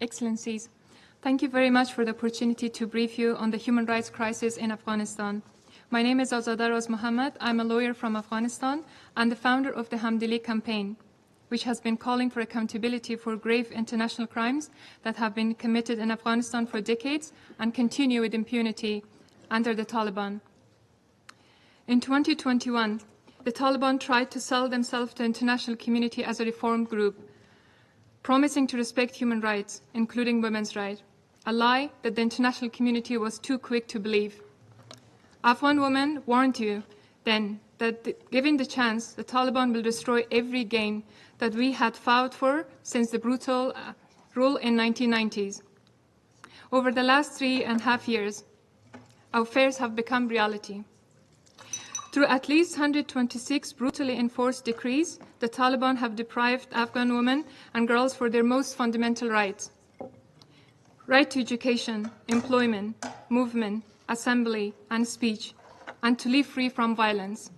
Excellencies, thank you very much for the opportunity to brief you on the human rights crisis in Afghanistan. My name is Áزاده رازمحمد. I'm a lawyer from Afghanistan and the founder of the Hamdili campaign, which has been calling for accountability for grave international crimes that have been committed in Afghanistan for decades and continue with impunity under the Taliban. In 2021, the Taliban tried to sell themselves to the international community as a reformed group, promising to respect human rights, including women's rights, a lie that the international community was too quick to believe. Afghan women warned you then that given the chance, the Taliban will destroy every gain that we had fought for since the brutal rule in 1990s. Over the last 3.5 years, our fears have become reality. Through at least 126 brutally enforced decrees, the Taliban have deprived Afghan women and girls for their most fundamental rights: right to education, employment, movement, assembly, and speech, and to live free from violence.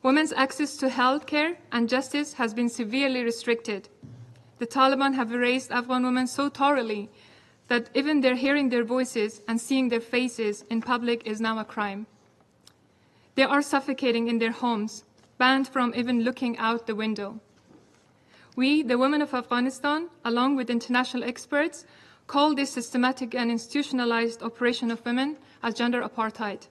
Women's access to health care and justice has been severely restricted. The Taliban have erased Afghan women so thoroughly that even hearing their voices and seeing their faces in public is now a crime. They are suffocating in their homes, banned from even looking out the window. We, the women of Afghanistan, along with international experts, call this systematic and institutionalized oppression of women as gender apartheid.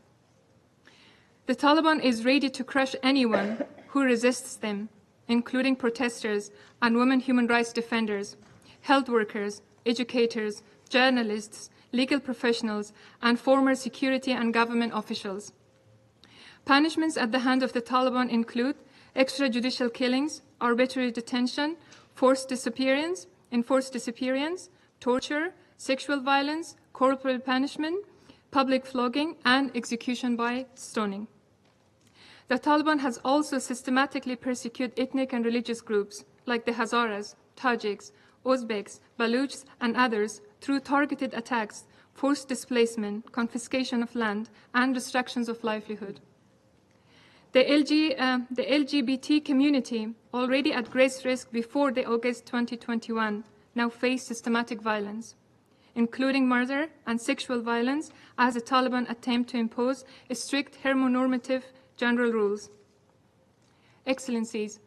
The Taliban is ready to crush anyone who resists them, including protesters and women human rights defenders, health workers, educators, journalists, legal professionals, and former security and government officials. Punishments at the hand of the Taliban include extrajudicial killings, arbitrary detention, enforced disappearance, torture, sexual violence, corporal punishment, public flogging, and execution by stoning. The Taliban has also systematically persecuted ethnic and religious groups like the Hazaras, Tajiks, Uzbeks, Baluchs, and others through targeted attacks, forced displacement, confiscation of land, and restrictions of livelihood. The LGBT community, already at great risk before the August 2021, now face systematic violence, including murder and sexual violence, as the Taliban attempt to impose strict heteronormative general rules. Excellencies,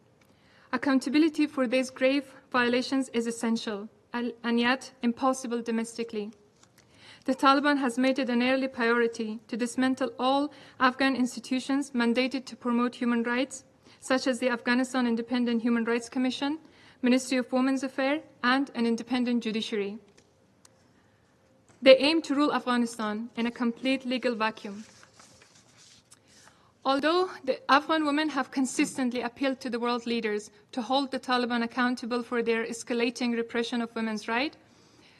accountability for these grave violations is essential and yet impossible domestically. The Taliban has made it an early priority to dismantle all Afghan institutions mandated to promote human rights, such as the Afghanistan Independent Human Rights Commission, Ministry of Women's Affairs, and an independent judiciary. They aim to rule Afghanistan in a complete legal vacuum. Although the Afghan women have consistently appealed to the world leaders to hold the Taliban accountable for their escalating repression of women's rights,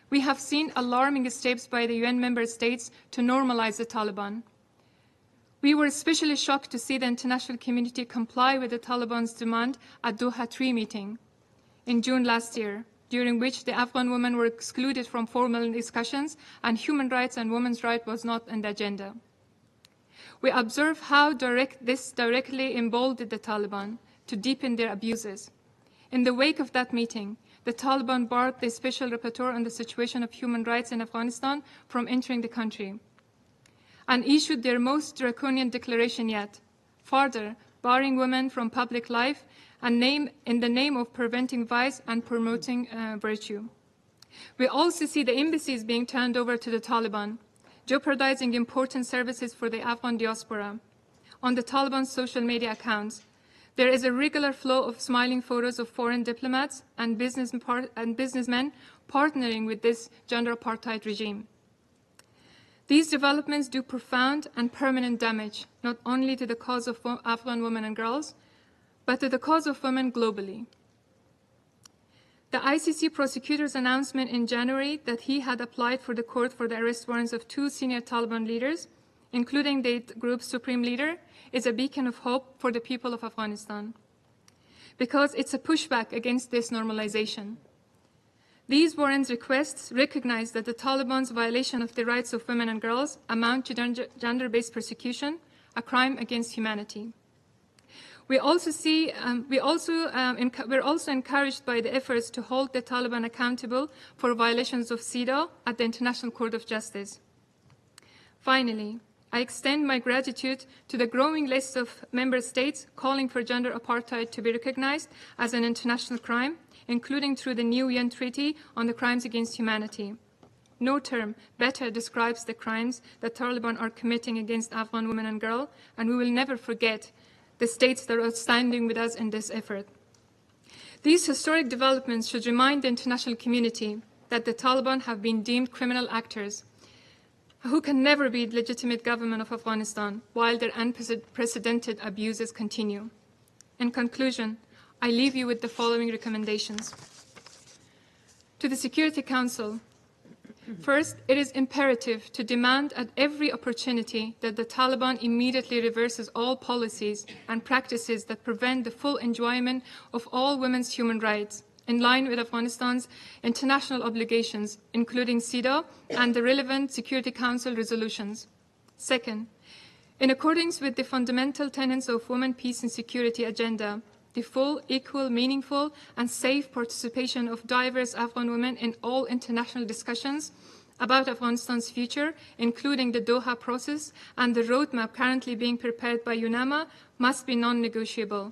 we have seen alarming steps by the UN member states to normalize the Taliban. We were especially shocked to see the international community comply with the Taliban's demand at Doha 3 meeting in June last year, during which the Afghan women were excluded from formal discussions and human rights and women's rights was not on the agenda. We observe how this directly emboldened the Taliban to deepen their abuses. In the wake of that meeting, the Taliban barred the special rapporteur on the situation of human rights in Afghanistan from entering the country and issued their most draconian declaration yet, further barring women from public life and in the name of preventing vice and promoting virtue. We also see the embassies being turned over to the Taliban, jeopardizing important services for the Afghan diaspora. On the Taliban's social media accounts, there is a regular flow of smiling photos of foreign diplomats and businessmen partnering with this gender apartheid regime. These developments do profound and permanent damage, not only to the cause of Afghan women and girls, but to the cause of women globally. The ICC prosecutor's announcement in January that he had applied for the court for the arrest warrants of 2 senior Taliban leaders, including the group's supreme leader, is a beacon of hope for the people of Afghanistan, because it's a pushback against this normalization. These warrants requests recognize that the Taliban's violation of the rights of women and girls amount to gender-based persecution, a crime against humanity. We're also encouraged by the efforts to hold the Taliban accountable for violations of CEDAW at the International Court of Justice. Finally, I extend my gratitude to the growing list of member states calling for gender apartheid to be recognized as an international crime, including through the new UN Treaty on the Crimes Against Humanity. No term better describes the crimes that Taliban are committing against Afghan women and girls, and we will never forget the states that are standing with us in this effort. These historic developments should remind the international community that the Taliban have been deemed criminal actors who can never be the legitimate government of Afghanistan while their unprecedented abuses continue. In conclusion, I leave you with the following recommendations. To the Security Council, first, it is imperative to demand at every opportunity that the Taliban immediately reverses all policies and practices that prevent the full enjoyment of all women's human rights, in line with Afghanistan's international obligations, including CEDAW and the relevant Security Council resolutions. Second, in accordance with the fundamental tenets of Women, Peace and Security agenda, the full, equal, meaningful, and safe participation of diverse Afghan women in all international discussions about Afghanistan's future, including the Doha process and the roadmap currently being prepared by UNAMA, must be non-negotiable.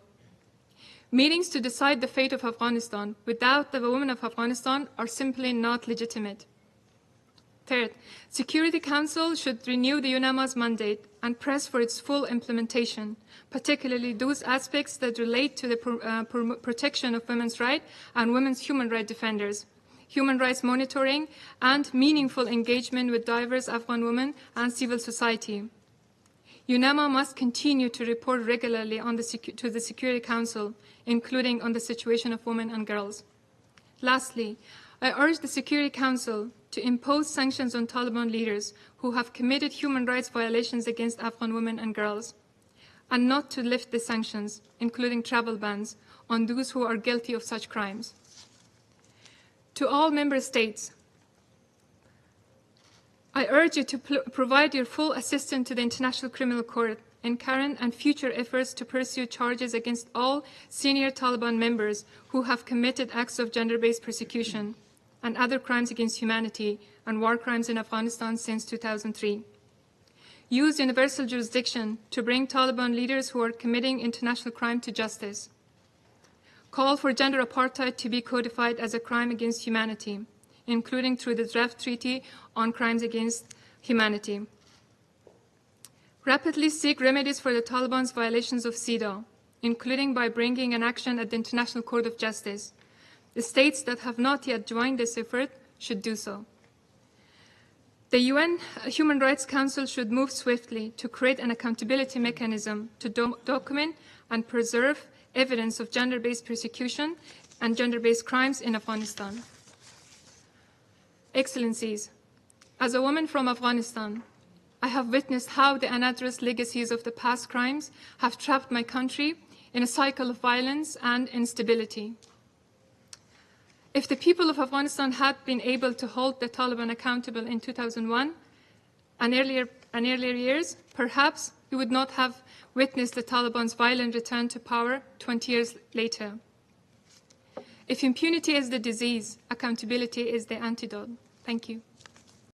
Meetings to decide the fate of Afghanistan without the women of Afghanistan are simply not legitimate. Third, Security Council should renew the UNAMA's mandate and press for its full implementation, particularly those aspects that relate to the protection of women's rights and women's human rights defenders, human rights monitoring, and meaningful engagement with diverse Afghan women and civil society. UNAMA must continue to report regularly to the Security Council, including on the situation of women and girls. Lastly, I urge the Security Council to impose sanctions on Taliban leaders who have committed human rights violations against Afghan women and girls, and not to lift the sanctions, including travel bans, on those who are guilty of such crimes. To all member states, I urge you to provide your full assistance to the International Criminal Court in current and future efforts to pursue charges against all senior Taliban members who have committed acts of gender-based persecution and other crimes against humanity and war crimes in Afghanistan since 2003. Use universal jurisdiction to bring Taliban leaders who are committing international crime to justice. Call for gender apartheid to be codified as a crime against humanity, including through the draft treaty on crimes against humanity. Rapidly seek remedies for the Taliban's violations of CEDAW, including by bringing an action at the International Court of Justice. The states that have not yet joined this effort should do so. The UN Human Rights Council should move swiftly to create an accountability mechanism to document and preserve evidence of gender-based persecution and gender-based crimes in Afghanistan. Excellencies, as a woman from Afghanistan, I have witnessed how the unaddressed legacies of the past crimes have trapped my country in a cycle of violence and instability. If the people of Afghanistan had been able to hold the Taliban accountable in 2001 and earlier years, perhaps we would not have witnessed the Taliban's violent return to power 20 years later. If impunity is the disease, accountability is the antidote. Thank you.